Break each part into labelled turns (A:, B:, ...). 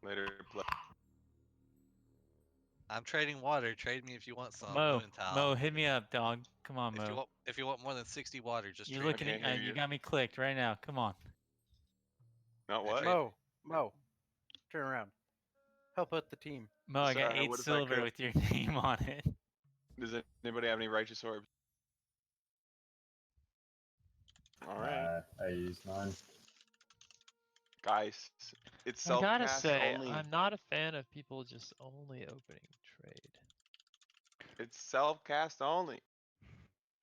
A: Later,
B: I'm trading water. Trade me if you want some.
C: Mo,
B: Lumenthal.
C: hit me up, dog. Come on, Mo.
B: If you want more than 60 water, just
C: You're
B: trade
C: looking
B: me.
C: at you got me clicked right now. Come on.
A: Not what?
D: Mo, turn around. Help out the team.
C: Mo, I got 8
A: what if I
C: silver
A: could?
C: with your name on it.
A: Does anybody have any righteous orbs? All right,
E: I used mine.
A: guys, it's
F: I gotta
A: self-cast
F: say,
A: only.
F: I'm not a fan of people just only opening trade.
A: It's self-cast only.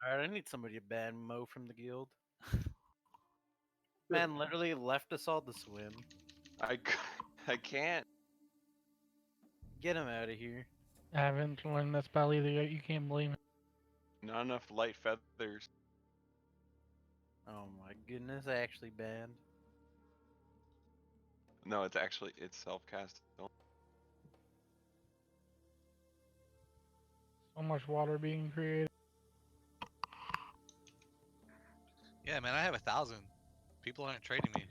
D: Alright, I need somebody to ban Mo from the guild. Man literally left us all to swim.
A: I can't.
D: Get him out of here.
G: I haven't learned that spell either yet. You can't blame it.
A: Not enough light feathers.
D: Oh my goodness, I actually banned.
A: No, it's self-cast.
G: So much water being created.
B: Yeah, man, I have 1,000. People aren't trading me.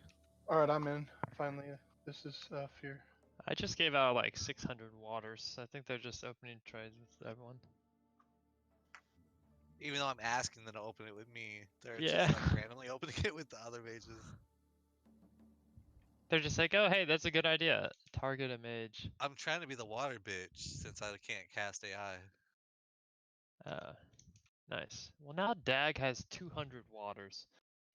H: Alright, I'm in. Finally, this is Fear.
F: I just gave out like 600 waters. I think they're just opening trades with everyone.
B: Even though I'm asking them to open it with me, they're
F: Yeah.
B: just like randomly opening it with the other mages.
F: They're just like, oh hey, that's a good idea. Target a mage.
B: I'm trying to be the water bitch since I can't cast AI.
F: Nice. Well now Dag has 200 waters.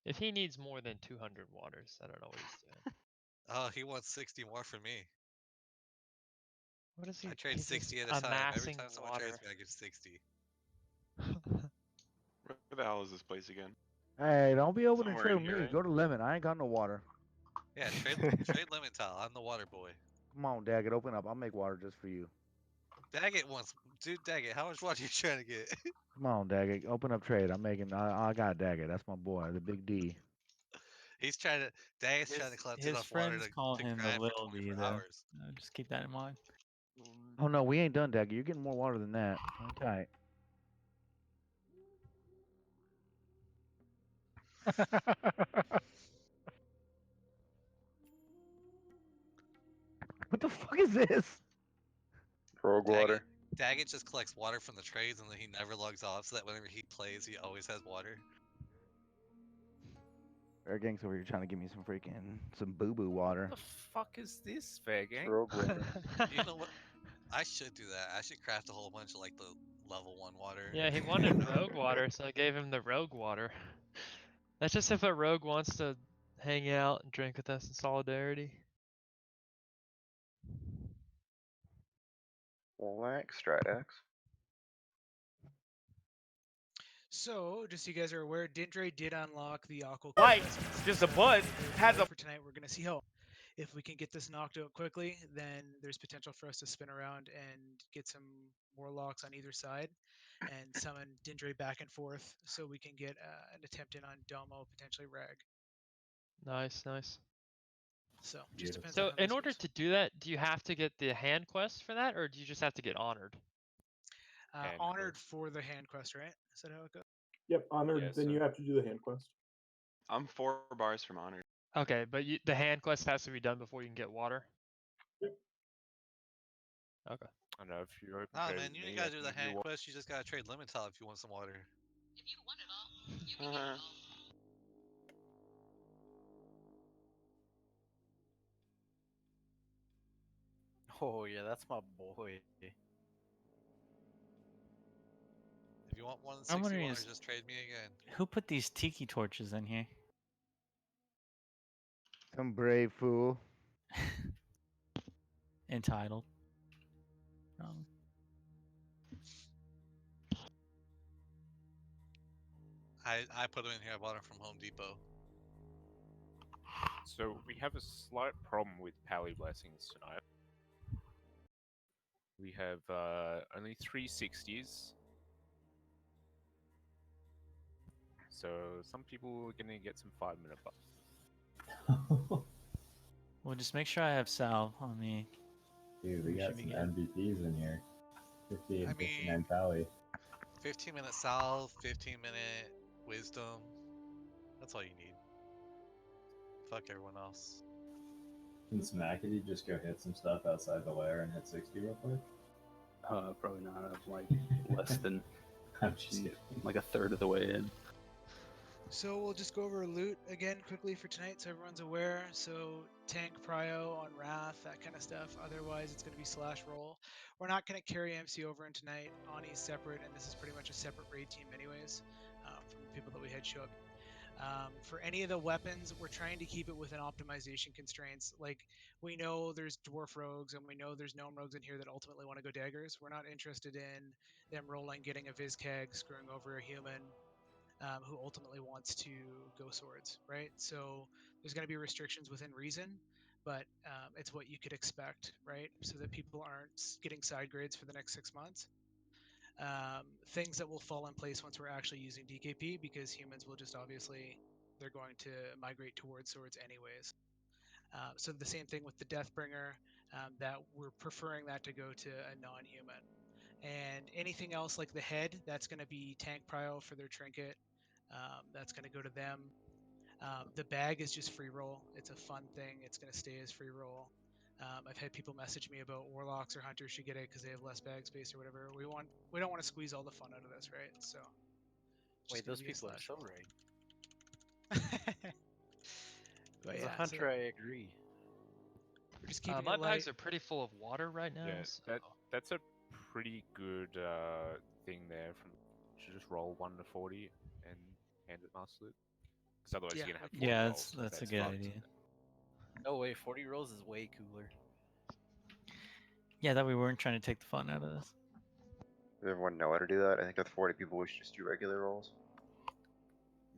F: If he needs more than 200 waters, I don't know what he's doing.
B: Oh, he wants 60 more from me.
F: What is he?
B: I trade
F: he's
B: 60
F: just
B: at a time. Every
F: amassing
B: time someone
F: water.
B: trades me, I get 60.
A: Where the hell is this place again?
I: Hey, don't be opening
A: Somewhere
I: trade
A: in
I: with
A: here,
I: me.
A: right?
I: Go to limit. I ain't got no water.
B: Yeah, trade Lumenthal. I'm the water boy.
I: Come on, Daggett, open up. I'll make water just for you.
B: Daggett wants, dude. Daggett, how much water you trying to get?
I: Come on, Daggett, open up trade. I'm making. I got Daggett. That's my boy, the big D.
B: He's trying to. Daggett's trying to collect
C: His
B: enough water
C: friends
B: to
C: call him the
B: grind for
C: little D,
B: 24
C: though.
B: hours.
C: Just keep that in mind.
I: Oh no, we ain't done, Daggett. You're getting more water than that. Okay. What the fuck is this?
A: Rogue water.
B: Daggett just collects water from the trades and then he never logs off, so that whenever he plays, he always has water.
I: Fair Gang's over here trying to give me some boo-boo water.
J: What the fuck is this, Fairgang?
A: Rogue water.
B: You know what? I should do that. I should craft a whole bunch of like the level 1 water.
F: Yeah, he wanted rogue water, so I gave him the rogue water. That's just if a rogue wants to hang out and drink with us in solidarity.
A: Relax, Stridex.
K: So, just so you guys are aware, Dindre did unlock the Aqua.
J: Like, just a bud has a.
K: For tonight, we're gonna see how. If we can get this knocked out quickly, then there's potential for us to spin around and get some warlocks on either side, and summon Dindre back and forth, so we can get an attempt in on Domo, potentially Rag.
F: Nice, nice.
K: So, just depends.
F: So,
K: on how
F: in
K: this
F: order
K: goes.
F: to do that, do you have to get the hand quest for that, or do you just have to get honored?
K: Honored for the hand quest, right? Is that how it goes?
L: Yep, honored.
J: Yeah,
L: then
J: so-
L: you have to do the hand quest.
A: I'm 4 bars from honor.
F: Okay, but the hand quest has to be done before you can get water?
L: Yep.
F: Okay.
J: I don't know if you open
B: Nah,
J: trade
B: man,
J: with
B: you
J: me,
B: ain't
J: I
B: gotta
J: can
B: do the
J: give you
B: hand
J: wa-
B: quest. You just gotta trade Lumenthal if you want some water.
D: Oh yeah, that's my boy.
B: If you want one
C: I'm
B: 60
C: wondering
B: water,
C: is-
B: just trade me again.
C: Who put these tiki torches in here?
I: Some brave fool.
C: Entitled.
B: I put them in here. I bought them from Home Depot.
J: So we have a slight problem with Pally Blessings tonight. We have only 360s. So some people are gonna get some 5-minute buffs.
C: Well, just make sure I have Sal on me.
E: Dude, we got
C: should be
E: some
C: good.
E: MVPs in here. 50
B: I
E: and 59
B: mean-
E: Pally.
B: 15-minute salve, 15-minute wisdom. That's all you need. Fuck everyone else.
E: Can Smackety just go hit some stuff outside the lair and hit 60 real quick?
M: Probably not. I'm like less than
E: I'm just kidding.
M: like a third of the way in.
K: So we'll just go over loot again quickly for tonight so everyone's aware. So tank prio on Wrath, that kind of stuff. Otherwise, it's going to be slash roll. We're not going to carry MC over in tonight. Ani's separate, and this is pretty much a separate raid team anyways from the people that we had show up. For any of the weapons, we're trying to keep it within optimization constraints. Like, we know there's dwarf rogues and we know there's gnome rogues in here that ultimately want to go daggers. We're not interested in them rolling, getting a Vizcag, screwing over a human, who ultimately wants to go swords, right? So there's going to be restrictions within reason, but it's what you could expect, right? So that people aren't getting side grades for the next 6 months. Things that will fall in place once we're actually using DKP, because humans will just obviously, they're going to migrate towards swords anyways. So the same thing with the Deathbringer, that we're preferring that to go to a non-human. And anything else like the head, that's going to be tank prio for their trinket. That's going to go to them. The bag is just free roll. It's a fun thing. It's going to stay as free roll. I've had people message me about warlocks or hunters should get it because they have less bag space or whatever. We don't want to squeeze all the fun out of this, right? So.
D: Wait, those people are so right.
K: But
D: As
K: yeah,
D: a hunter,
K: so
D: I agree.
K: we're just keeping
F: My
K: it light.
F: bags are pretty full of water right now.
J: Yeah,
F: So.
J: that's a pretty good thing there. From to just roll 1 to 40 and hand it Master Loot. Because otherwise you're gonna have 40
C: Yeah,
J: rolls.
C: that's a good
J: fucked.
C: idea.
D: No way, 40 rolls is way cooler.
C: Yeah, that we weren't trying to take the fun out of this.
A: Does everyone know how to do that? I think with 40 people, we should just do regular rolls.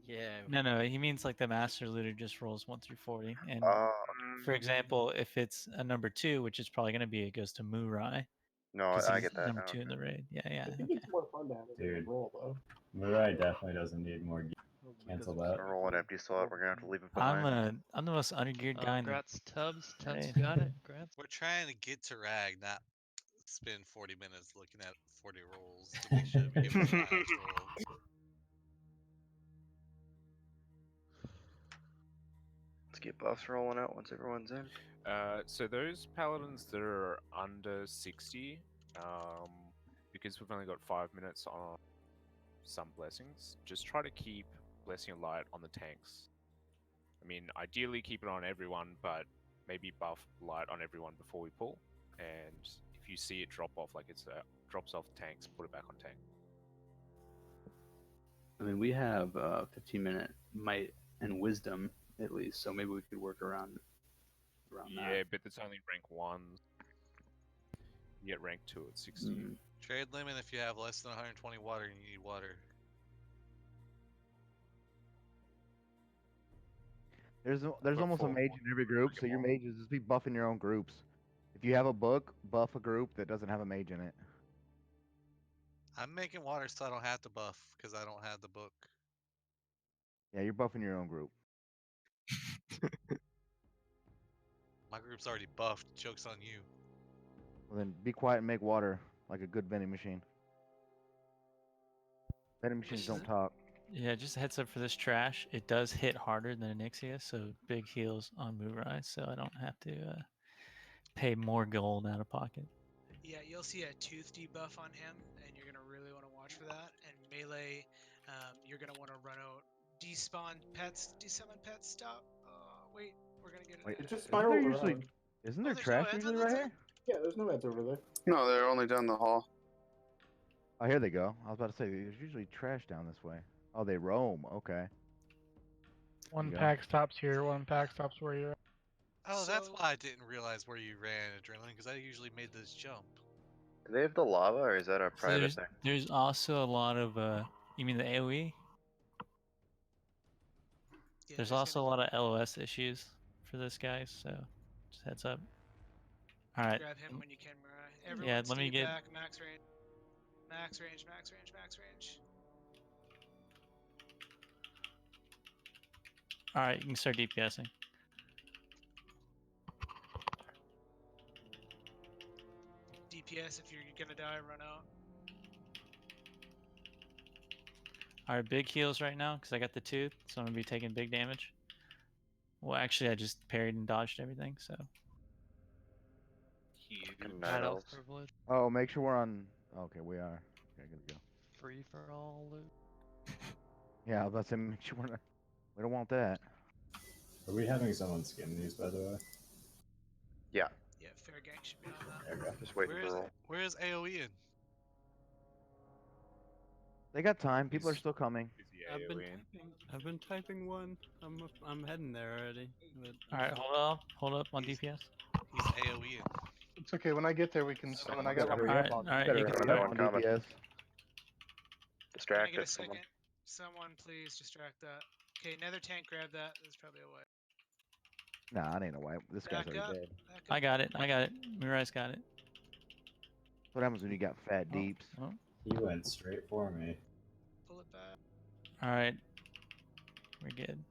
D: Yeah.
C: No, he means like the master looter just rolls 1 through 40. And for
J: Mm,
C: example, if it's a number 2, which is probably going to be, it goes to Murai.
A: No,
C: Because
A: I
C: he's
A: get that.
C: number
A: now,
C: 2 in
A: okay.
C: the raid. Yeah,
L: I think
C: okay.
L: it's more fun to have it
E: Dude.
L: roll though.
E: Murai definitely doesn't need more gear. Cancel that.
A: Gonna roll an empty slot. We're gonna have to leave it behind.
C: I'm the most undergeared guy in the
F: Grats Tubbs. Tubbs
C: raid.
F: got it. Grats.
B: We're trying to get to Rag, not spend 40 minutes looking at 40 rolls to make sure we get the highest roll.
A: Let's get buffs rolling out once everyone's in.
J: So those paladins that are under 60, because we've only got 5 minutes on some blessings, just try to keep blessing of light on the tanks. I mean, ideally keep it on everyone, but maybe buff light on everyone before we pull. And if you see it drop off, like it's drops off tanks, put it back on tank.
M: I mean, we have 15-minute might and wisdom at least, so maybe we could work around that.
J: Yeah, but it's only rank 1. You get rank 2 at 60.
B: Trade limit if you have less than 120 water and you need water.
I: There's
J: But
I: almost a
J: for
I: mage in every group, so your mages just be buffing your own groups. If you have a book, buff a group that doesn't have a mage in it.
B: I'm making water so I don't have to buff because I don't have the book.
I: Yeah, you're buffing your own group.
B: My group's already buffed. Joke's on you.
I: Well, then be quiet and make water like a good vending machine. Vending machines don't talk.
C: Yeah, just a heads up for this trash. It does hit harder than Onyxia, so big heals on Murai, so I don't have to pay more gold out of pocket.
K: Yeah, you'll see a tooth debuff on him, and you're gonna really want to watch for that. And melee, you're gonna want to run out, despawn pets, desummon pets. Stop. Wait, we're gonna get it.
I: Wait,
L: It just
I: isn't there
L: spirals
I: usually
L: around.
I: isn't there
K: there's
I: trash
K: no
I: usually
K: Eds on
I: right
K: that
I: here?
L: Yeah, there's no ads over there.
N: No, they're only down the hall.
I: Oh, here they go. I was about to say there's usually trash down this way. Oh, they roam. Okay.
G: One
I: you go.
G: pack stops here, one pack stops where you're at.
B: Oh, that's
K: So-
B: why I didn't realize where you ran, Adrenaline, because I usually made this jump.
A: Do they have the lava, or is that a
C: So
A: private thing?
C: there's also a lot of you mean the AoE?
K: Yeah,
C: There's also a lot of LOS issues for this guy, so just heads up. All right.
K: Grab him when you can, Murai. Everyone
C: Yeah, let me
K: stay
C: get.
K: back. Max range. Max range. Max range. Max range.
C: All right, you can start DPSing.
K: DPS if you're gonna die, run out.
C: All right, big heals right now because I got the tooth, so I'm gonna be taking big damage. Well, actually, I just parried and dodged everything, so.
A: Fucking
F: Night
A: night
F: elf
A: elves.
F: privilege.
I: Oh, make sure we're on. Okay, we are. Okay, good to go.
F: Free for all loot.
I: Yeah, I was about to say, make sure we're not. We don't want that.
E: Are we having someone skin these, by the way?
A: Yeah,
K: Yeah, Fairbanks should be on that.
E: Okay.
A: just waiting for roll.
B: Where's AOE in?
I: They got time. People are
J: He's-
I: still coming.
J: Is the
M: I've been
J: AoE in?
M: typing. I've been typing one. I'm heading there already. But
C: All right, hold up on
B: He's-
C: DPS.
B: He's AOE in.
H: It's okay. When I get there, we can.
A: Someone's
H: When I got
A: coming.
H: my
C: All right,
H: grip
C: all
H: on.
C: right,
I: Better
C: you can
I: hurry
C: do
I: up
C: it.
I: on
A: coming.
I: DPS.
K: Can I get
A: Distracted
K: a
A: someone.
K: second? Someone please distract that. Okay, another tank grab that. There's probably a way.
I: Nah, it ain't a wipe. This guy's
K: Back
I: already
K: up.
I: dead.
K: Back
C: I
K: up.
C: got it. I got it. Mirai's got it.
I: What happens when you got fat
C: Oh,
I: deeps?
C: oh.
E: He went straight for me.
K: Pull it back.
C: All right, we're good.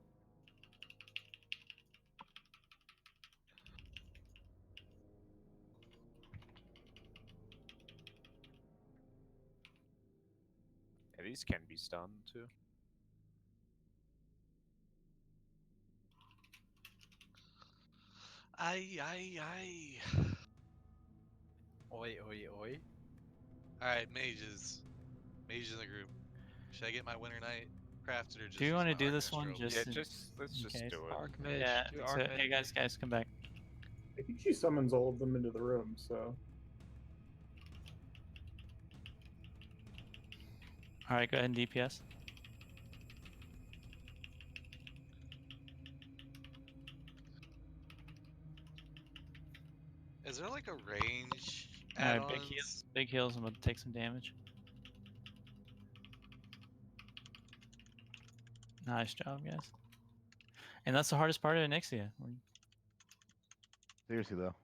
J: Yeah, these can be stunned too.
B: Aye.
D: Oi, oi, oi.
B: Alright, mages. Mages in the group. Should I get my Winter Night crafted or just
C: Do you
B: use
C: want to
B: my
C: do this
B: Arcanist
C: one
B: robe?
C: just
J: Yeah,
C: in,
J: let's
C: in
J: just
C: case?
J: do it.
F: Archmage.
C: Yeah.
F: Do
C: So,
F: Archmage.
C: hey guys, come back.
L: I think she summons all of them into the room, so.
C: All right, go ahead and DPS.
B: Is there like a range
C: All right,
B: add-ons?
C: big heals. I'm about to take some damage. Nice job, guys. And that's the hardest part of Onyxia.
I: Seriously though.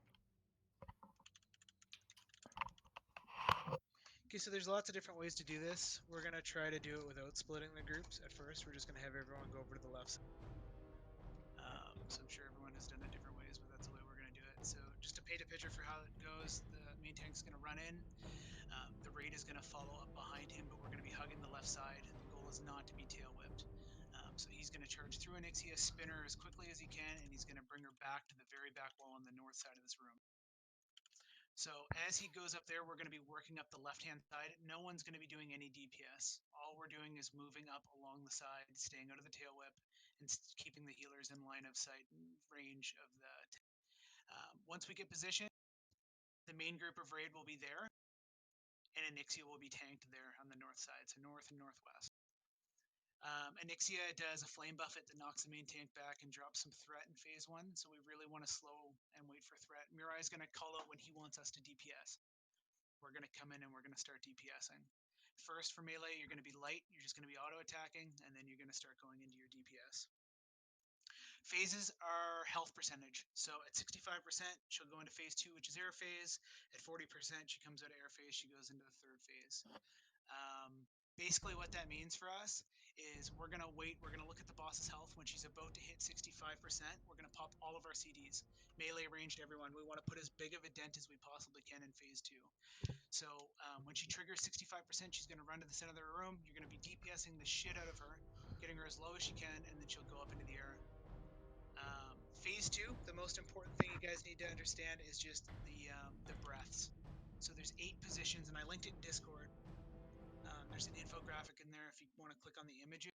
K: Okay, so there's lots of different ways to do this. We're gonna try to do it without splitting the groups at first. We're just gonna have everyone go over to the left side. So I'm sure everyone has done it different ways, but that's the way we're gonna do it. So just to paint a picture for how it goes, the main tank's gonna run in. The raid is gonna follow up behind him, but we're gonna be hugging the left side. The goal is not to be tail whipped. So he's gonna charge through Onyxia, spin her as quickly as he can, and he's gonna bring her back to the very back wall on the north side of this room. So as he goes up there, we're going to be working up the left-hand side. No one's going to be doing any DPS. All we're doing is moving up along the side, staying out of the tail whip, and keeping the healers in line of sight and range of the. Once we get positioned, the main group of raid will be there, and Onyxia will be tanked there on the north side, so north and northwest. Onyxia does a flame buffet that knocks the main tank back and drops some threat in phase 1, so we really want to slow and wait for threat. Mirai's going to call out when he wants us to DPS. We're going to come in and we're going to start DPSing. First for melee, you're going to be light, you're just going to be auto-attacking, and then you're going to start going into your DPS. Phases are health percentage. So at 65%, she'll go into phase 2, which is air phase. At 40%, she comes out of air phase, she goes into the third phase. Basically what that means for us is we're going to wait, we're going to look at the boss's health. When she's about to hit 65%, we're going to pop all of our CDs, melee ranged everyone. We want to put as big of a dent as we possibly can in phase 2. So when she triggers 65%, she's going to run to the center of the room. You're going to be DPSing the shit out of her, getting her as low as she can, and then she'll go up into the air. Phase 2, the most important thing you guys need to understand is just the breaths. So there's 8 positions, and I linked it in Discord. There's an infographic in there if you want to click on the images.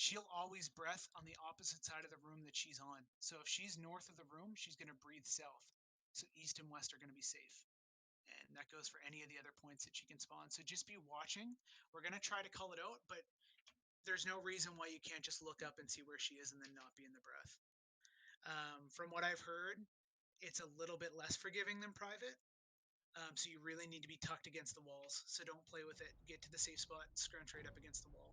K: She'll always breath on the opposite side of the room that she's on. So if she's north of the room, she's going to breathe south. So east and west are going to be safe. And that goes for any of the other points that she can spawn. So just be watching. We're going to try to call it out, but there's no reason why you can't just look up and see where she is and then not be in the breath. From what I've heard, it's a little bit less forgiving than private. So you really need to be tucked against the walls. So don't play with it. Get to the safe spot, scrunch right up against the wall.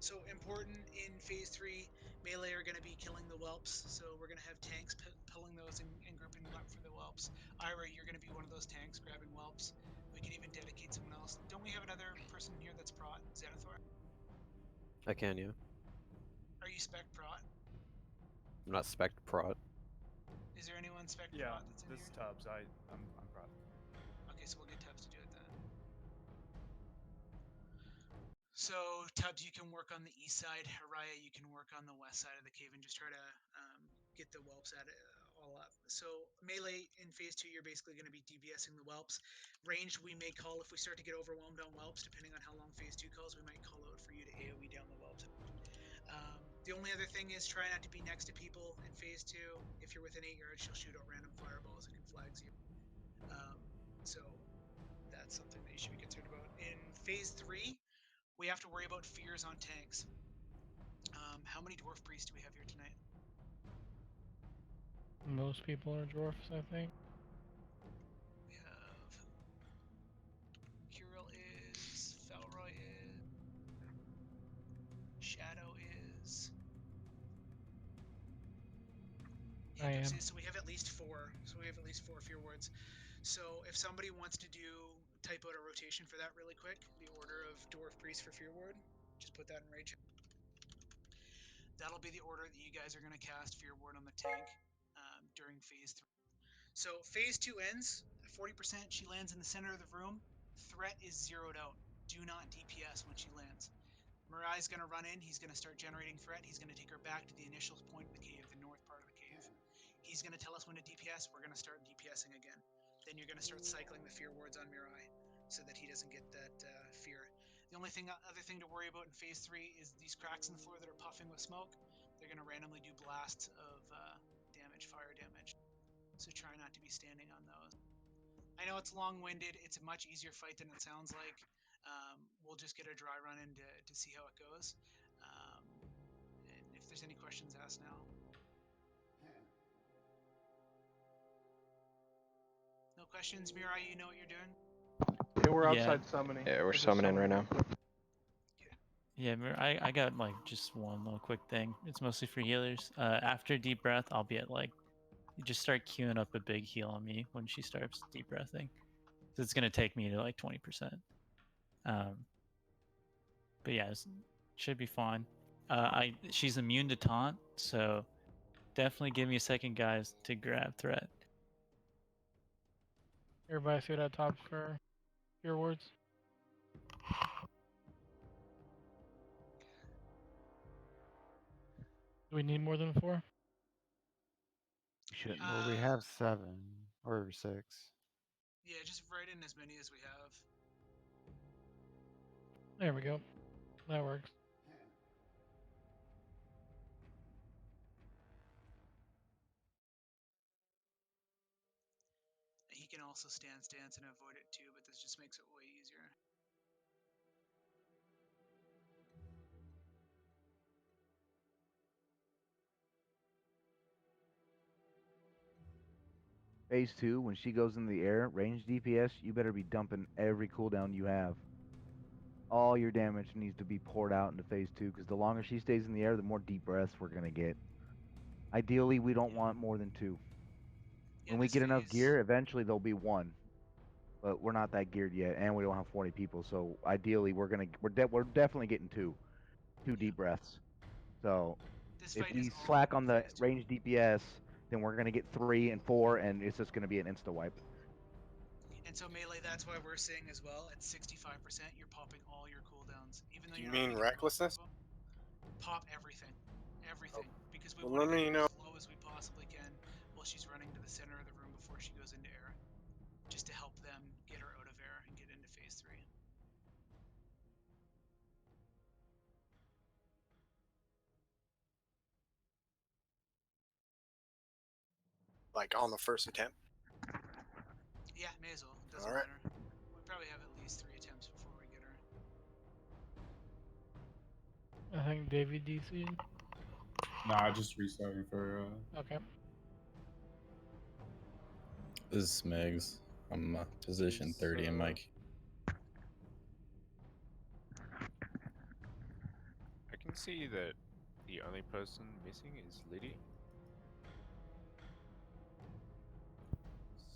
K: So important in phase 3, melee are going to be killing the whelps. So we're going to have tanks pulling those and grouping them up for the whelps. Ira, you're going to be one of those tanks grabbing whelps. We can even dedicate someone else. Don't we have another person here that's prot? Xanathor?
O: I can, yeah.
K: Are you spec prot?
O: I'm not spec prot.
K: Is there anyone spec
P: Yeah,
K: prot that's in
P: this
K: here?
P: is Tubbs. I'm prot.
K: Okay, so we'll get Tubbs to do it then. So Tubbs, you can work on the east side. Araya, you can work on the west side of the cave and just try to get the whelps at it all up. So melee in phase 2, you're basically going to be DPSing the whelps. Ranged, we may call if we start to get overwhelmed on whelps, depending on how long phase 2 calls, we might call out for you to AoE down the whelps. The only other thing is try not to be next to people in phase 2. If you're within 8 yards, she'll shoot out random fireballs and can flags you. So that's something that you should be concerned about. In phase 3, we have to worry about fears on tanks. How many dwarf priests do we have here tonight?
G: Most people are dwarfs, I think.
K: We have Kirill is, Falroy is, Shadow is,
G: I am.
K: so we have at least 4. So we have at least 4 fear wards. So if somebody wants to type out a rotation for that really quick, the order of dwarf priest for fear ward, just put that in rage. That'll be the order that you guys are going to cast fear ward on the tank during phase 3. So phase 2 ends at 40%. She lands in the center of the room. Threat is zeroed out. Do not DPS when she lands. Mirai's going to run in. He's going to start generating threat. He's going to take her back to the initial point of the cave, the north part of the cave. He's going to tell us when to DPS. We're going to start DPSing again. Then you're going to start cycling the fear wards on Mirai so that he doesn't get that fear. The only other thing to worry about in phase 3 is these cracks in the floor that are puffing with smoke. They're going to randomly do blasts of damage, fire damage. So try not to be standing on those. I know it's long-winded. It's a much easier fight than it sounds like. We'll just get a dry run in to see how it goes. And if there's any questions, ask now. No questions, Mirai? You know what you're doing?
H: Yeah, we're
C: Yeah.
H: outside summoning.
O: Yeah, we're
H: just
O: summoning right now.
C: Yeah, I got like just one little quick thing. It's mostly for healers. After deep breath, I'll be at like, you just start queuing up a big heal on me when she starts deep breathing. So it's gonna take me to like 20%. But yeah, it should be fine. She's immune to taunt, so definitely give me a second, guys, to grab threat.
G: Everybody see that top for your words? Do we need more than 4?
I: Shouldn't.
P: Well, we have 7 or 6.
K: Yeah, just write in as many as we have.
G: There we go. That works.
K: He can also stand stance and avoid it too, but this just makes it way easier.
I: Phase 2, when she goes in the air, range DPS, you better be dumping every cooldown you have. All your damage needs to be poured out into phase 2, because the longer she stays in the air, the more deep breaths we're going to get. Ideally, we don't want more than 2.
K: Yeah,
I: when we
K: this
I: get enough
K: phase-
I: gear, eventually there'll be 1. But we're not that geared yet, and we don't have 40 people, so ideally we're definitely getting 2 deep breaths. So
K: This
I: if
K: fight
I: we
K: is all
I: slack on the
K: phase 2.
I: range DPS, then we're gonna get 3 and 4, and it's just gonna be an insta wipe.
K: And so melee, that's why we're saying as well, at 65%, you're popping all your cooldowns. Even though
N: You
K: you're
N: mean
K: not gonna get all 4 of
N: recklessness?
K: them, pop everything. Everything. Because we
N: Well,
K: want to
N: let
K: get
N: me
K: her
N: know.
K: as low as we possibly can while she's running to the center of the room before she goes into air. Just to help them get her out of air and get into phase 3.
N: Like on the first attempt?
K: Yeah, may as well. It doesn't
N: Alright.
K: matter. We probably have at least 3 attempts before we get her.
G: I think Davey DC'd.
L: Nah, just restarting for.
G: Okay.
Q: This is Smegs. I'm position 30 in my queue.
J: I can see that the only person missing is Liddy.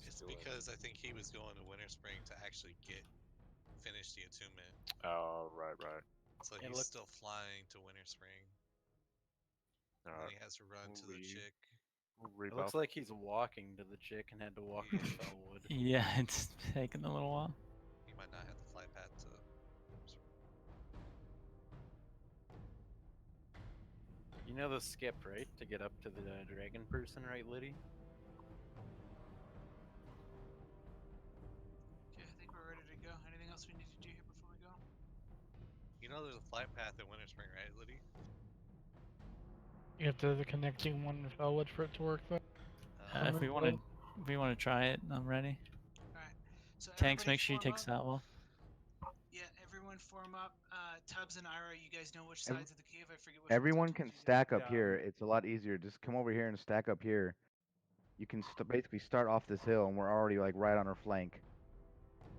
B: It's because I think he was going to Winter Spring to actually finish the attunement.
J: Oh, right.
B: So he's still flying to Winter Spring. And he has to run to the chick.
D: It looks like he's walking to the chick and had to walk to Fellwood.
C: Yeah, it's taking a little while.
B: He might not have to fly past to.
D: You know the skip, right? To get up to the dragon person, right, Liddy?
K: Okay, I think we're ready to go. Anything else we need to do here before we go?
B: You know there's a flight path in Winter Spring, right, Liddy?
G: You have to have the connecting one in Felwood for it to work though.
C: If we want to try it, I'm ready.
K: Alright. So
C: Tanks,
K: everybody
C: make sure you
K: form
C: take
K: up.
C: that wall.
K: Yeah, everyone form up. Tubbs and Ira, you guys know which
I: Ev-
K: sides of the cave. I forget which ones I
I: Everyone
K: told
I: can
K: you to.
I: stack up here. It's a lot easier. Just come over here and stack up here. You can basically start off this hill, and we're already like right on her flank.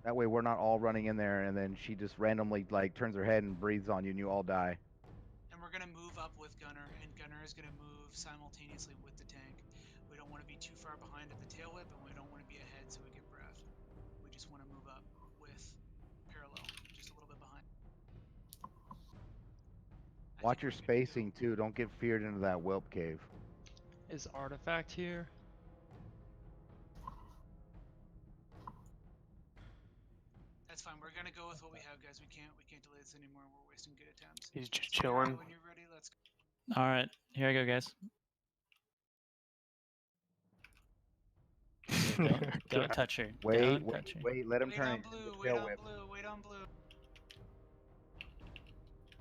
I: That way, we're not all running in there, and then she just randomly like turns her head and breathes on you, and you all die.
K: And we're gonna move up with Gunner, and Gunner is gonna move simultaneously with the tank. We don't want to be too far behind at the tail whip, and we don't want to be ahead so we get breath. We just want to move up with parallel, just a little bit behind.
I: Watch your spacing too. Don't get feared into that whelp cave.
F: Is Artifact here?
K: That's fine. We're gonna go with what we have, guys. We can't delay this anymore. We're wasting good attempts.
H: He's just
K: So Ira,
H: chilling.
K: when you're ready, let's go.
C: All right, here I go, guys. Don't touch her.
I: Wait,
C: Don't
I: wait,
C: touch her.
I: wait. Let him
K: Wait
I: turn
K: on
I: it into
K: blue.
I: the
K: Wait
I: tail
K: on
I: whip.
K: blue. Wait on blue.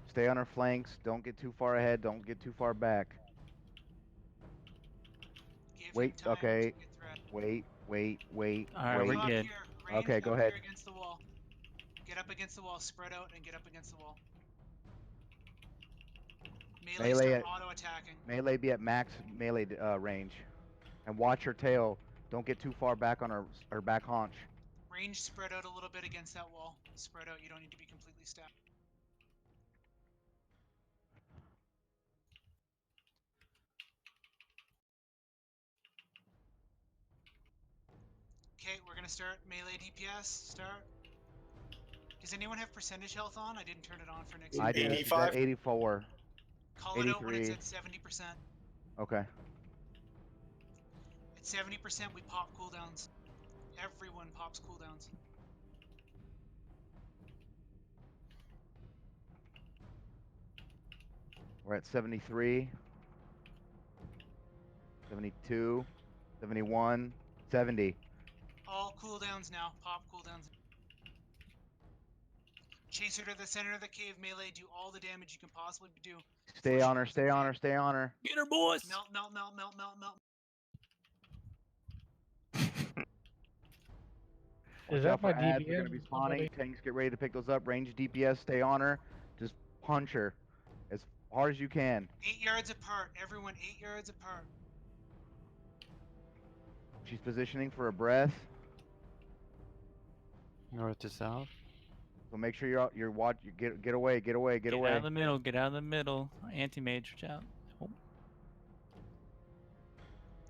I: Stay on her flanks. Don't get too far ahead. Don't get too far back.
K: Give
I: Wait.
K: him time
I: Okay.
K: to get threat.
I: Wait.
C: All right, we're
K: Up
C: good.
K: here. Range
I: Okay, go
K: up
I: ahead.
K: here against the wall. Get up against the wall. Spread out and get up against the wall. Melee start auto attacking.
I: Melee be at max melee range, and watch her tail. Don't get too far back on her back haunch.
K: Range spread out a little bit against that wall. Spread out. You don't need to be completely stacked. Okay, we're gonna start melee DPS. Start. Does anyone have percentage health on? I didn't turn it on for next.
I: I do. She's at 84.
K: Call it out when it's
I: 83.
K: at 70%.
I: Okay.
K: At 70%, we pop cooldowns. Everyone pops cooldowns.
I: We're at 73. 72. 71. 70.
K: All cooldowns now. Pop cooldowns. Chase her to the center of the cave. Melee. Do all the damage you can possibly do.
I: Stay on her. Stay on her. Stay on her.
C: Get her, boys.
K: Melt, melt, melt, melt, melt, melt.
G: Is
I: Watch
G: that
I: out for
G: my
I: ads. They're
G: DPS?
I: gonna be spawning.
G: Somebody-
I: Tanks, get ready to pick those up. Range DPS. Stay on her. Just punch her as hard as you can.
K: 8 yards apart. Everyone 8 yards apart.
I: She's positioning for a breath.
P: North to south.
I: So make sure you're watch. You get away. Get away. Get away.
C: Out of the middle. Get out of the middle. Anti-mage, watch out. Oh.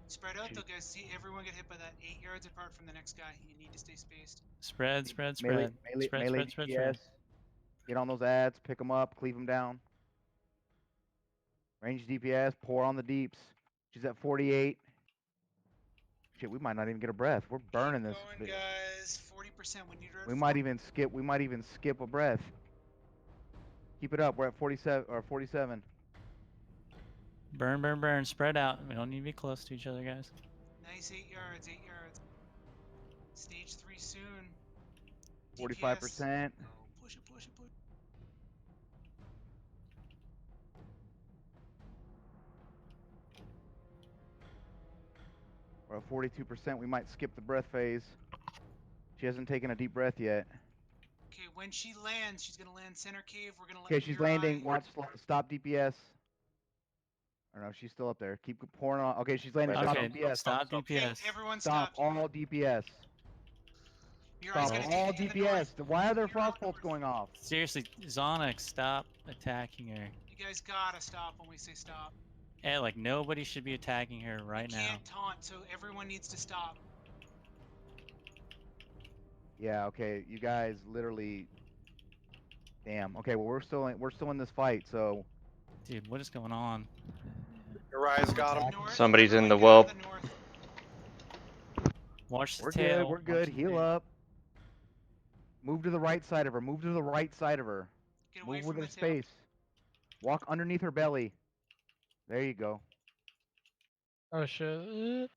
K: Spread out though, guys. See everyone get hit by that. 8 yards apart from the next guy. You need to stay spaced.
C: Spread, spread,
I: Melee,
C: spread.
I: melee,
C: Spread,
I: melee
C: spread,
I: DPS.
C: spread.
I: Get on those ads. Pick them up. Cleave them down. Range DPS. Pour on the deeps. She's at 48. Shit, we might not even get a breath. We're burning this.
K: Going, guys. 40%. We need her at
I: We might even skip. We might even skip a breath. Keep it up. We're at 47 or 47.
C: Burn, burn, burn. Spread out. We don't need to be close to each other, guys.
K: Nice 8 yards. 8 yards. Stage 3 soon.
I: 45%.
K: Oh, push it, push it, push it.
I: We're at 42%. We might skip the breath phase. She hasn't taken a deep breath yet.
K: Okay, when she lands, she's gonna land center cave. We're gonna let
I: Okay, she's
K: your
I: landing.
K: eye.
I: Watch. Stop DPS. I don't know. She's still up there. Keep pouring on. Okay, she's landing. Stop
C: Okay,
I: DPS.
C: stop DPS.
K: Okay, everyone
I: Stop all DPS.
K: Your eye's
I: Stop
K: gonna
I: all
K: take it to the north.
I: DPS. Why are there frost bolts going off?
C: Seriously, Zonic, stop attacking her.
K: You guys gotta stop when we say stop.
C: Hey, like nobody should be attacking her right now.
K: Can't taunt, so everyone needs to stop.
I: Yeah. Okay. You guys literally. Damn. Okay. Well, we're still in this fight. So.
C: Dude, what is going on?
N: Uriah's got him.
R: Somebody's in the whelp.
C: Watch the
I: We're
C: tail.
I: good. We're good.
C: Watch the
I: Heal
C: tail.
I: up. Move to the right side of her. Move to the right side of her.
K: Get away
I: Move
K: from
I: with her
K: the tail.
I: space. Walk underneath her belly. There you go.
G: Oh shit.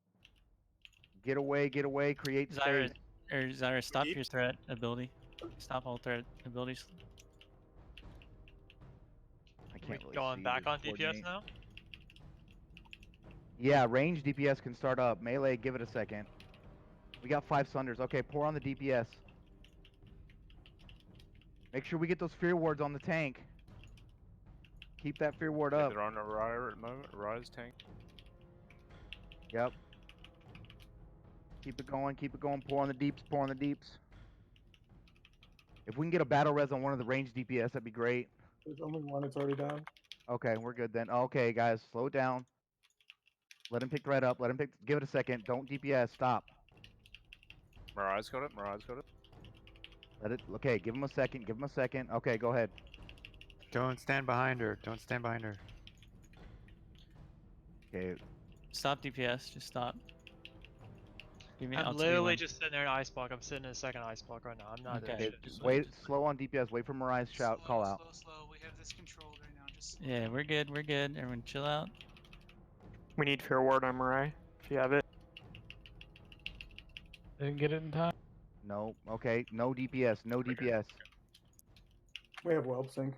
I: Get away, create
C: Zyra,
I: space.
C: or Zyra, stop
N: Yeet.
C: your threat ability. Stop all threat abilities.
I: I
F: Are we
I: can't really
F: going
I: see
F: back
I: to
F: on DPS
I: coordinate.
F: now?
I: Yeah, range DPS can start up. Melee, give it a second. We got 5 Sunders. Okay, pour on the DPS. Make sure we get those fear wards on the tank. Keep that fear ward
J: Yeah,
I: up.
J: they're on Araya at the moment. Araya's tank.
I: Yep. Keep it going. Pour on the deeps, pour on the deeps. If we can get a battle res on one of the range DPS, that'd be great.
H: There's only one. It's already down.
I: Okay, we're good then. Okay, guys, slow it down. Let him pick threat up. Let him pick. Give it a second. Don't DPS. Stop.
J: Mariah's got it. Mariah's got it.
I: Let it. Okay, give him a second. Give him a second. Okay, go ahead.
P: Don't stand behind her. Don't stand behind her.
I: Okay.
C: Stop DPS. Just stop. Give me.
F: I'm
C: I'll tell you
F: literally
C: when.
F: just sitting there in ice block. I'm sitting in a second ice block right now. I'm not doing
C: Okay.
F: shit.
I: Just wait. Slow on DPS. Wait for Mariah's shout. Call out.
K: Slow. We have this controlled right now. Just
C: Yeah, we're good. We're good. Everyone, chill out.
R: We need fair ward on Mirai, if you have it.
G: Didn't get it in time.
I: No. Okay. No DPS. No DPS.
H: We have whelp sync.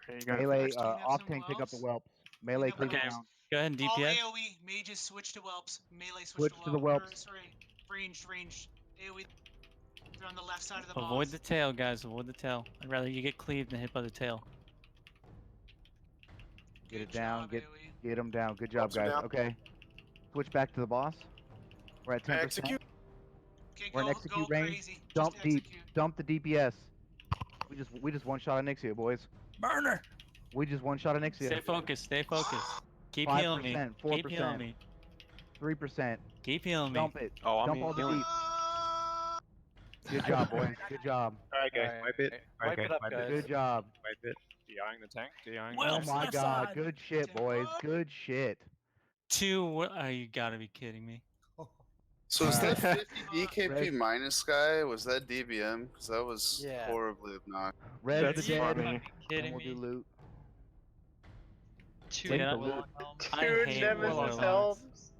R: Okay, you got
I: Melee.
K: Arch, do you have
I: Off
K: some
I: tank. Pick up the
K: whelps?
I: whelps. Melee. Cleave it
C: Okay.
I: down.
C: Go ahead and
K: All
C: DPS.
K: AoE mages switch to whelps. Melee switch
I: Switch to the
K: Or,
I: whelps.
K: sorry, ranged. AoE. They're on the left side of the
C: Avoid
K: boss.
C: the tail, guys. Avoid the tail. I'd rather you get cleaved than hit by the tail.
I: Get it
K: Good
I: down.
K: job,
I: Get
K: AoE.
I: him down. Good job,
N: Whelps are
I: guys.
N: down.
I: Okay. Switch back to the boss. We're at 10%.
N: Execute.
K: Okay,
I: We're in
K: go
I: execute range.
K: crazy.
I: Dump
K: Just
I: deep.
K: execute.
I: Dump the DPS. We just one shot Onyxia, boys.
C: Burner.
I: We just one shot Onyxia.
C: Stay focused. Stay focused. Keep
I: 5%,
C: healing me.
I: 4%,
C: Keep healing me.
I: 3%.
C: Keep healing me.
I: Dump it.
R: Oh, I'm
I: Dump all the
R: healing.
I: deep. Good job, boys. Good job.
J: Alright,
D: guys, wipe it. Wipe it up, guys.
I: Good job.
J: Wipe it. DIing the tank. DIing
I: Oh
J: the tank.
I: my god. Good shit, boys. Good shit.
C: 2. What? Oh, you gotta be kidding me.
S: So is that
I: Alright.
S: 50 EKP
I: Red-
S: minus guy? Was that DBM? Because that was
D: Yeah.
S: horribly obnoxious.
I: Res
R: That's
I: the dead.
R: funny.
I: And
F: Kidding
I: we'll do
F: me?
I: loot.
F: 2
C: Dude, I-
F: Warlock helms.
C: I
H: Dude,
C: hate
H: Nemesis
C: Warlock
H: help.
C: helms.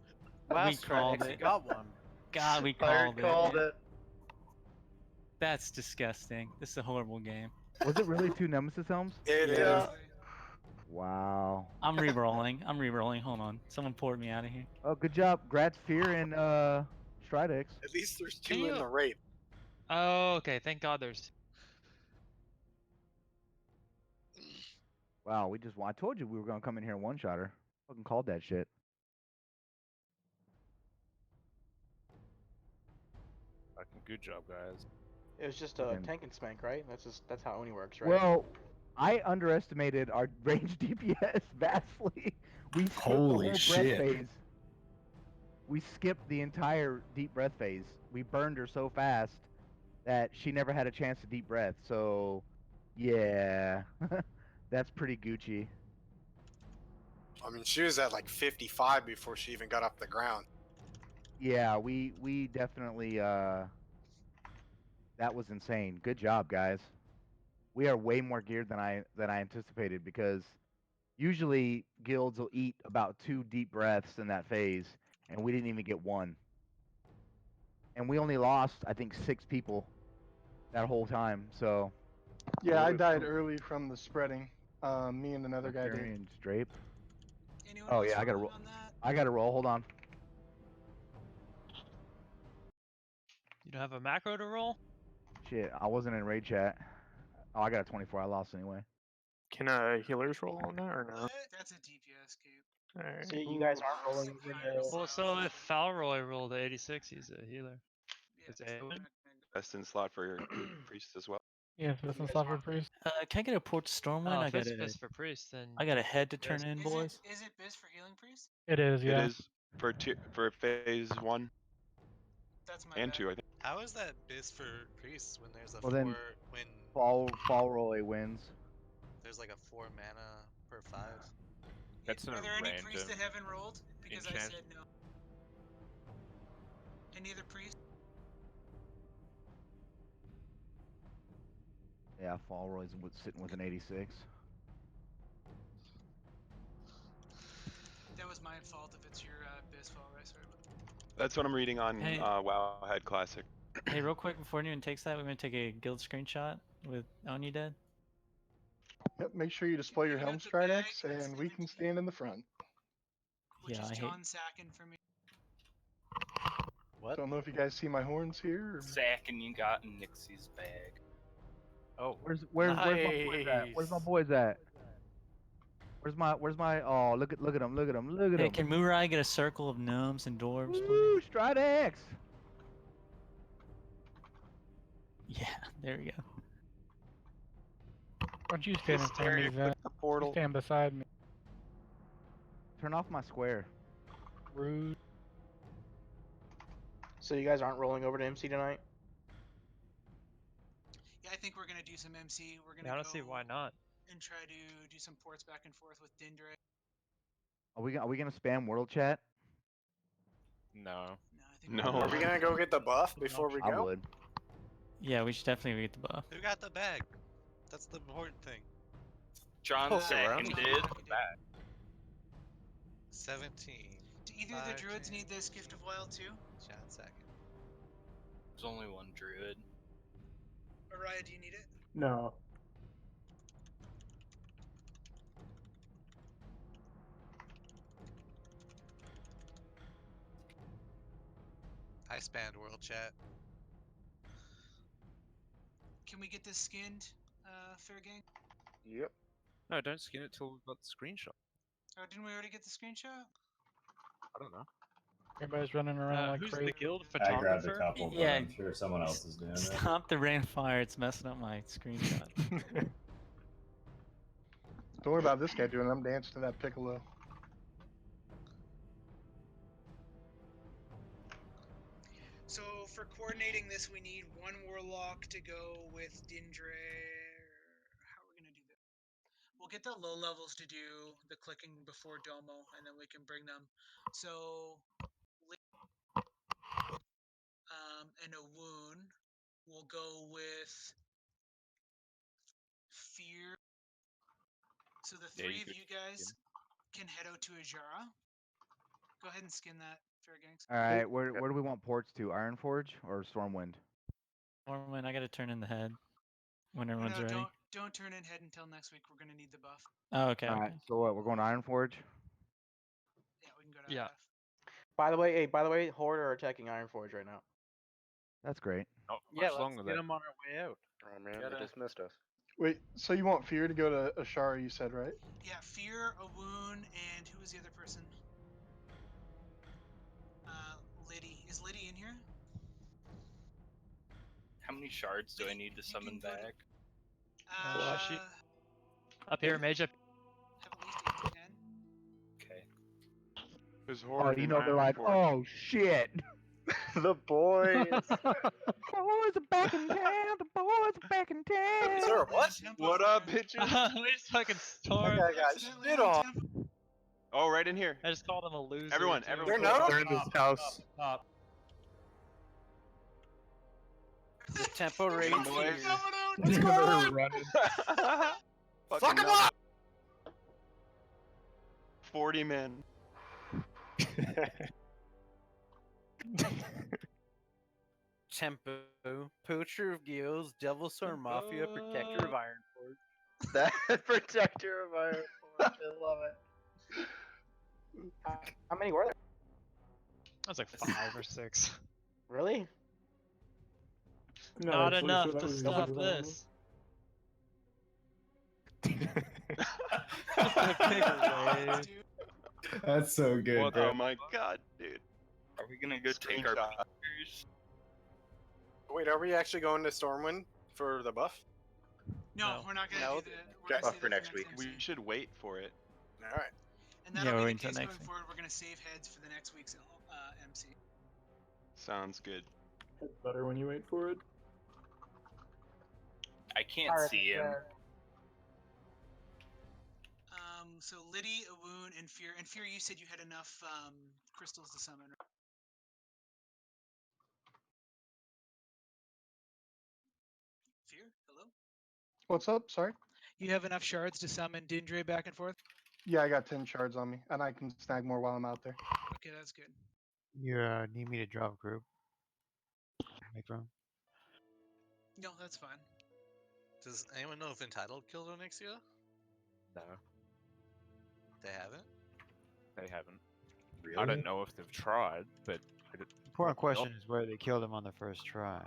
D: Last
C: called
D: try,
C: it.
D: got one.
C: God, we
H: Fire
C: called it.
H: called it.
C: That's disgusting. This is a horrible game.
I: Was it really 2 Nemesis helms?
N: It is.
H: Yeah.
I: Wow.
C: I'm re-rolling. I'm re-rolling. Hold on. Someone poured me out of here.
I: Oh, good job. Grats, Fear, and Stridex.
N: At least there's
F: Can
N: 2 in
F: you-
N: the raid.
F: Oh, okay. Thank God there's.
I: Wow, we just. I told you we were gonna come in here and one-shot her. Fucking called that shit.
J: Fucking good job, guys.
T: It was just
I: Okay.
T: tank and spank, right? That's how Oni works, right?
I: Well, I underestimated our range DPS vastly. We skipped the whole
Q: Holy
I: breath
Q: shit.
I: phase. We skipped the entire deep breath phase. We burned her so fast that she never had a chance to deep breath. So, yeah, that's pretty Gucci.
N: I mean, she was at like 55 before she even got off the ground.
I: Yeah, we definitely that was insane. Good job, guys. We are way more geared than I anticipated because usually guilds will eat about 2 deep breaths in that phase, and we didn't even get one. And we only lost, I think, 6 people that whole time. So
H: Yeah, I died early from the spreading. Me and another guy did.
I: Barbarian Strape.
K: Anyone
I: Oh
K: else
I: yeah, I gotta
K: rolling
I: roll.
K: on that?
I: I gotta roll. Hold on.
F: You don't have a macro to roll?
I: Shit, I wasn't in raid chat. Oh, I got a 24. I lost anyway.
R: Can healers roll on that or no?
K: That's a DPS cape.
R: Alright.
T: So you guys aren't rolling over the.
F: Well, so if Falroy rolled a 86, he's a healer. It's AoE.
U: Best in slot for your priest as well.
G: Yeah, if it's not for priest.
C: Can I get a port to Stormwind?
F: Oh,
C: I
F: if
C: got
F: it's
C: a.
F: Biz for priest, then
C: I got a head to turn
F: Biz-
C: in, boys.
K: Is it biz for healing priest?
G: It is, yeah.
U: It is for phase 1
K: That's my
U: and
K: bad.
U: 2, I think.
B: How is that biz for priests when there's a
I: Well
B: 4
I: then,
B: when
I: fall Roy wins.
B: there's like a 4 mana per 5?
J: That's
K: Are
J: a
K: there any priests that
J: random
K: haven't rolled? Because I
J: enchant.
K: said no. Any other priests?
I: Yeah, fall Roy's sitting with an 86.
K: that was my fault if it's your biz fault, right? Sorry about that.
U: That's what I'm reading on
C: Hey.
U: Wowhead Classic.
C: Hey, real quick before anyone takes that, we're gonna take a guild screenshot with Oni dead.
H: Yep, make sure you display your helm stride X, and we can stand in the front.
K: Which
C: Yeah,
K: is
C: I hate.
K: John Sacken for me.
D: What?
H: Don't know if you guys see my horns here. Or...
M: Zach and you got in Nixie's bag.
D: Oh.
I: Where's my boys at? Where's my boys at? Where's my oh look at him, look at him, look at
C: Hey,
I: him.
C: can Murai get a circle of gnomes and dwarves, please?
I: Woo, Stride X.
C: Yeah, there we go.
G: Why don't you stand in front of me, Zach?
U: The portal.
G: You stand beside me.
I: Turn off my square.
G: Rude.
T: So you guys aren't rolling over to MC tonight?
K: Yeah, I think we're gonna do some MC. We're gonna
F: Yeah, I don't
K: go
F: see why not.
K: and try to do some ports back and forth with Dindre.
I: Are we gonna spam world chat?
J: No.
U: No.
N: Are we gonna go get the buff before we
I: I
N: go?
I: would.
C: Yeah, we should definitely get the buff.
B: Who got the bag? That's the important thing.
M: John seconded that.
B: 17.
K: Do either of the druids need this Gift of Wild too?
B: John Sacken.
M: There's only one druid.
K: Araya, do you need it?
G: No.
B: I spanned world chat.
K: Can we get this skinned, Fair Gang?
N: Yep.
J: No, don't skin it till we've got the screenshot.
K: Oh, didn't we already get the screenshot?
J: I don't know.
G: Everybody's running around like
F: Who's
G: crazy.
F: the guild
E: I grabbed a
F: photographer?
E: couple, but
C: Yeah.
E: I'm sure someone else is doing it.
C: Stop the rain of fire, it's messing up my screenshot.
H: Don't worry about this guy doing it. I'm dancing to that piccolo.
K: So for coordinating this, we need one warlock to go with Dindre. How are we gonna do that? We'll get the low levels to do the clicking before Domo, and then we can bring them. So, and a wound. We'll go with Fear. So the
J: Yeah,
K: three
J: you
K: of
J: could
K: you guys
J: skin.
K: can head out to Ajara. Go ahead and skin that, Fair Gangs.
I: All right, where do we want ports to? Ironforge or Stormwind?
C: Stormwind, I gotta turn in the head when
K: No,
C: everyone's ready.
K: don't turn in head until next week. We're gonna need the buff.
C: Oh, okay.
I: All right, so what? We're going to Ironforge.
K: Yeah, we can go to
F: Yeah.
K: IF.
T: By the way, Horde are attacking Ironforge right now.
I: That's great.
J: Not
D: Yeah,
J: much
D: let's
J: longer
D: get
J: then.
D: them on our way out.
A: Oh man,
D: Gotta-
A: they dismissed us.
H: Wait, so you want Fear to go to Ashara, you said, right?
K: Yeah, Fear, a wound, and who was the other person? Liddy. Is Liddy in here?
M: How many shards do I need to summon back?
F: Up here, mage up.
K: Have at least 8 to 10.
M: Okay.
U: There's
I: Oh,
U: Horde
I: you
U: in
I: know they're like,
U: Ironforge.
I: oh shit.
A: The boys.
I: Boys are back in town. The boys are back in town.
N: Sir, what?
U: What up, bitches?
F: We just fucking storm.
N: That guy got shit on.
U: Oh, right in here.
F: I just called him a loser.
U: Everyone,
F: too.
U: everyone.
N: They're
U: go
N: no?
U: up.
L: They're in this house.
D: Top. The tempo rate
U: Come on, boys.
D: here.
N: What's going on?
L: Running.
N: Fuck him up!
U: 40 men.
D: Tempo, Poacher of Guilds, Devil Sword Mafia, Protector of Ironforge.
A: That protector of Ironforge. I love it.
T: How many were there?
F: That was like 5 or 6.
T: Really?
G: No,
F: Not
G: actually,
F: enough
G: so that
F: to
G: was
F: stop
G: really
F: this.
E: That's so good,
U: What?
E: bro.
U: Oh my god, dude.
M: Are we gonna go take our
U: Screenshot.
M: pictures?
N: Wait, are we actually going to Stormwind for the buff?
K: No, we're not gonna
N: No?
K: do that. We're
N: Okay.
K: gonna
A: Buff
K: save
A: for
K: that
A: next week.
U: We
K: MC.
U: should wait for it.
N: Alright.
K: And
C: Yeah,
K: that'll
C: we're
K: be
C: waiting
K: the
C: till
K: case
C: next
K: going
C: week.
K: forward. We're gonna save heads for the next week's MC.
U: Sounds good.
G: It's better when you wait for it.
M: I can't see him.
K: So Liddy, Awoon, and Fear. And Fear, you said you had enough crystals to summon, right? Fear, hello?
H: What's up? Sorry.
K: You have enough shards to summon Dindre back and forth?
H: Yeah, I got 10 shards on me, and I can snag more while I'm out there.
K: Okay, that's good.
P: You need me to drop group? Make room.
K: No, that's fine.
B: Does anyone know if Entitled killed Onyxia?
J: No,
B: They haven't?
J: they haven't.
E: Really?
J: I don't know if they've tried, but
P: Important question is whether they killed him on the first try.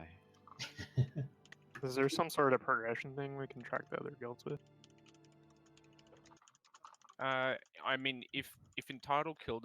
R: Is there some sort of progression thing we can track the other guilds with?
J: I mean, if Entitled killed